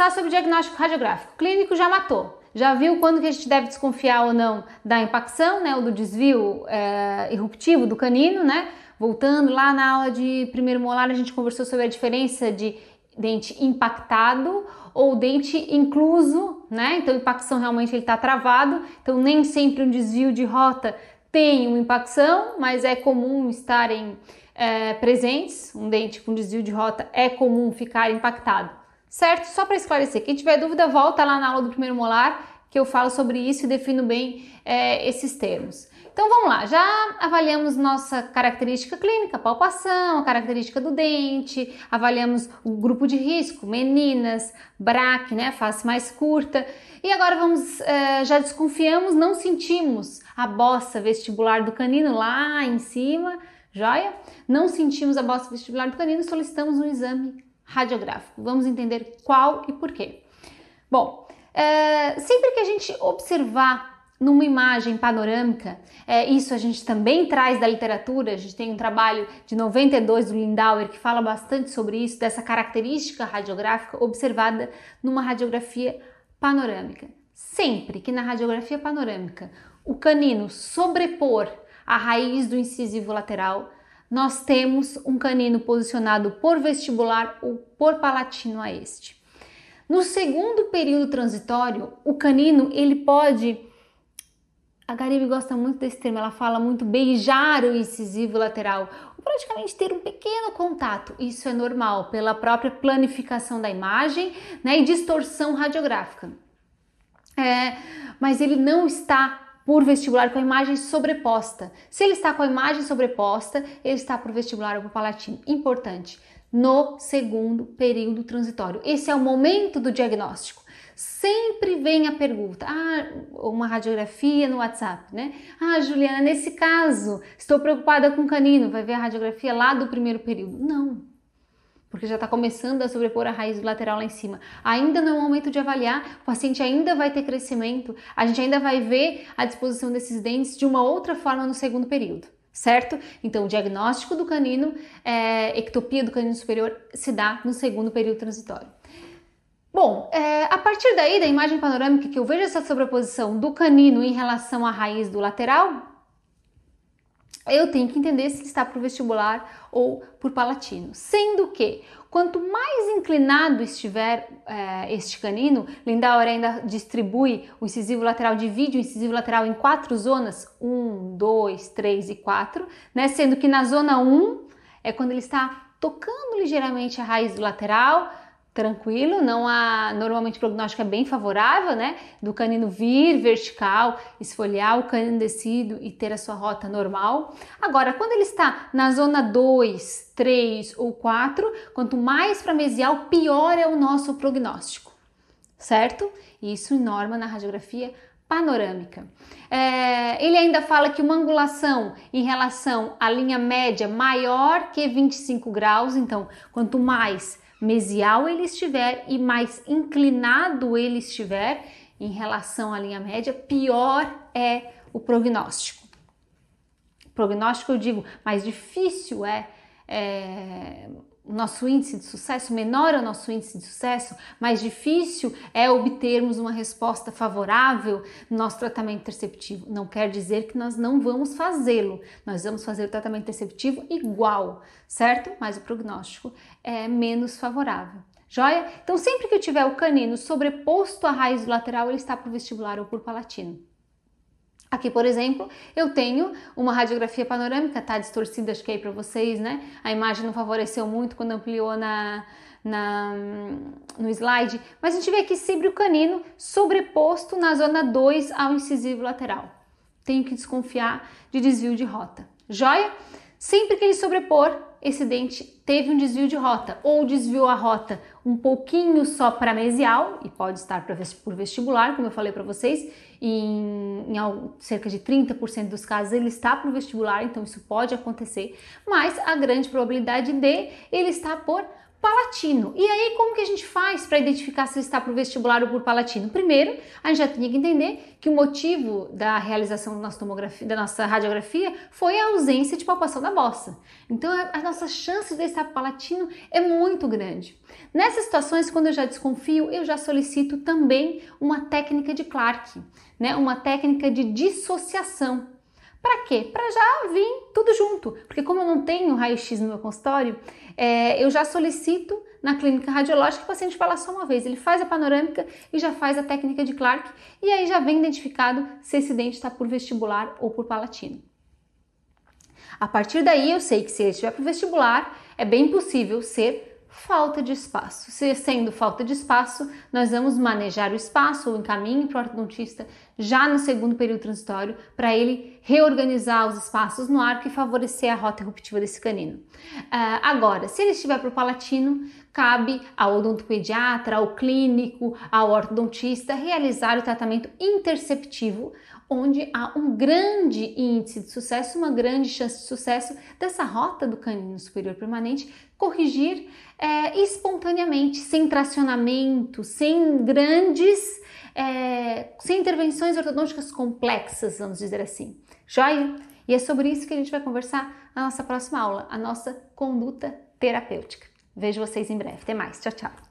conversar sobre diagnóstico radiográfico. O clínico já matou. Já viu quando que a gente deve desconfiar ou não da impacção, né, ou do desvio irruptivo do canino, né? Voltando lá na aula de primeiro molar, a gente conversou sobre a diferença de dente impactado ou dente incluso, né? Então, impacção realmente ele está travado, então nem sempre um desvio de rota tem uma impacção, mas é comum estarem presentes. Um dente com desvio de rota é comum ficar impactado, certo? Só para esclarecer, quem tiver dúvida, volta lá na aula do primeiro molar, que eu falo sobre isso e defino bem esses termos. Então vamos lá, já avaliamos nossa característica clínica, palpação, a característica do dente, avaliamos o grupo de risco, meninas, braque, né, face mais curta, e agora vamos, já desconfiamos, não sentimos a bossa vestibular do canino lá em cima, joia? Não sentimos a bossa vestibular do canino, solicitamos um exame radiográfico. Vamos entender qual e por quê. Bom, sempre que a gente observar numa imagem panorâmica, isso a gente também traz da literatura, a gente tem um trabalho de 92 do Lindauer que fala bastante sobre isso, dessa característica radiográfica observada numa radiografia panorâmica. Sempre que na radiografia panorâmica o canino sobrepor a raiz do incisivo lateral, nós temos um canino posicionado por vestibular ou por palatino a este. No segundo período transitório, o canino ele pode, a Garibe gosta muito desse termo, ela fala muito beijar o incisivo lateral, ou praticamente ter um pequeno contato. Isso é normal pela própria planificação da imagem, né, e distorção radiográfica. Mas ele não está por vestibular com a imagem sobreposta. Se ele está com a imagem sobreposta, ele está por vestibular ou por palatino. Importante, no segundo período transitório. Esse é o momento do diagnóstico. Sempre vem a pergunta, uma radiografia no WhatsApp, né? Juliana, nesse caso, estou preocupada com o canino, vai ver a radiografia lá do primeiro período. Não, porque já está começando a sobrepor a raiz do lateral lá em cima. Ainda não é o momento de avaliar, o paciente ainda vai ter crescimento, a gente ainda vai ver a disposição desses dentes de uma outra forma no segundo período, certo? Então, o diagnóstico do canino, ectopia do canino superior, se dá no segundo período transitório. Bom, a partir daí, da imagem panorâmica, que eu vejo essa sobreposição do canino em relação à raiz do lateral, eu tenho que entender se ele está por vestibular ou por palatino. Sendo que, quanto mais inclinado estiver este canino, Lindauer ainda distribui o incisivo lateral, divide o incisivo lateral em 4 zonas, 1, 2, 3 e 4, né? Sendo que na zona 1 é quando ele está tocando ligeiramente a raiz do lateral, tranquilo, normalmente o prognóstico é bem favorável, né? Do canino vir vertical, esfoliar o canino descido e ter a sua rota normal. Agora, quando ele está na zona 2, 3 ou 4, quanto mais para mesial, pior é o nosso prognóstico, certo? Isso em norma na radiografia panorâmica. Ele ainda fala que uma angulação em relação à linha média maior que 25 graus, então quanto mais mesial ele estiver e mais inclinado ele estiver em relação à linha média, pior é o prognóstico. Prognóstico, eu digo, mais difícil o nosso índice de sucesso, menor é o nosso índice de sucesso, mais difícil é obtermos uma resposta favorável no nosso tratamento interceptivo. Não quer dizer que nós não vamos fazê-lo, nós vamos fazer o tratamento interceptivo igual, certo? Mas o prognóstico é menos favorável. Joia? Então, sempre que eu tiver o canino sobreposto à raiz do lateral, ele está por vestibular ou por palatino. Aqui, por exemplo, eu tenho uma radiografia panorâmica, tá distorcida, acho que aí para vocês, né? A imagem não favoreceu muito quando ampliou no slide, mas a gente vê aqui sempre o canino sobreposto na zona 2 ao incisivo lateral. Tenho que desconfiar de desvio de rota. Joia? Sempre que ele sobrepor, esse dente teve um desvio de rota ou desviou a rota um pouquinho só para mesial e pode estar por vestibular, como eu falei para vocês, em cerca de 30% dos casos ele está por vestibular, então isso pode acontecer, mas a grande probabilidade de ele estar por palatino. E aí, como que a gente faz para identificar se ele está para o vestibular ou por palatino? Primeiro, a gente já tinha que entender que o motivo da realização da nossa tomografia, da nossa radiografia, foi a ausência de palpação da bossa. Então, as nossas chances de estar palatino é muito grande. Nessas situações, quando eu já desconfio, eu já solicito também uma técnica de Clark, né? Uma técnica de dissociação. Para quê? Para já vir tudo junto, porque como eu não tenho raio-x no meu consultório, eu já solicito na clínica radiológica que o paciente vá lá só uma vez. Ele faz a panorâmica e já faz a técnica de Clark e aí já vem identificado se esse dente está por vestibular ou por palatino. A partir daí eu sei que se ele estiver por vestibular, é bem possível ser falta de espaço. Se sendo falta de espaço, nós vamos manejar o espaço ou encaminho para o ortodontista já no segundo período transitório para ele reorganizar os espaços no arco e favorecer a rota eruptiva desse canino. Agora, se ele estiver para o palatino, cabe ao odontopediatra, ao clínico, ao ortodontista realizar o tratamento interceptivo, onde há um grande índice de sucesso, uma grande chance de sucesso dessa rota do canino superior permanente corrigir espontaneamente, sem tracionamento, sem grandes, sem intervenções ortodônticas complexas, vamos dizer assim. Joia? E é sobre isso que a gente vai conversar na nossa próxima aula, a nossa conduta terapêutica. Vejo vocês em breve. Até mais. Tchau, tchau.